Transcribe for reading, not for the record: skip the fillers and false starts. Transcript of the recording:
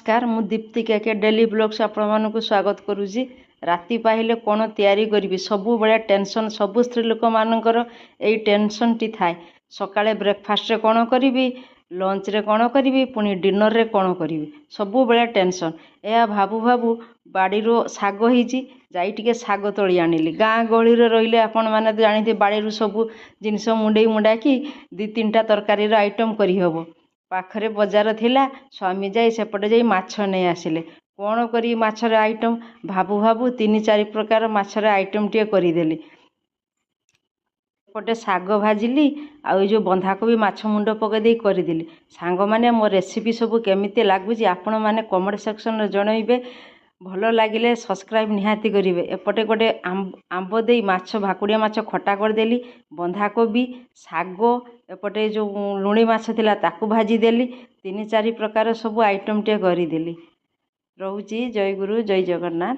नमस्कार मु दीप्ति के डेली ब्लॉग्स आपण स्वागत करुँची। राति पाइले कौन तैयारी करी सबु बड़े टेंशन सबु स्त्री लोक मानकर यही टेंशन टी थाए। सकाळे ब्रेकफास्ट रे कौन करी लंच रे कौन करी पुणी डिनर रे कौन करी सबु बड़े टेंशन। यह भाबू भाबू बाड़ी शाग होईची जाई टिके शाग तोली आनिली। गाँ गहली रहिले आपण माने जानिथे बाड़ी सबु जिनस मुंडे मुंडा कि 2-3टा तरकारी आइटम करी हबो। पाखरे बजार थिला स्वामी जाई सेपटे जाई माछ नहीं आसिले कौन करी माछर आइटम भाबू भाबू 3-4 प्रकार माछर आइटम टे करदेली। पटे शाग भाजिली आउ जो बंधाकोबी माछ मुंड पकई करदेली। सांग माने मो रेसिपी सब केमिति लागुची आपण माने कमेंट सेक्शन रे जनइबे। भल लगिले सब्सक्राइब निहाती करेंगे। एपटे गोटे आंब दे माछ भाकुड़िया माछ खटा करदेली बंधाकोबी शाग एपटे जो लुणी माछ थिला ताकू भाजी देली 3-4 प्रकार सब आइटम टे करदेली। रोची जय गुरु जय जगन्नाथ।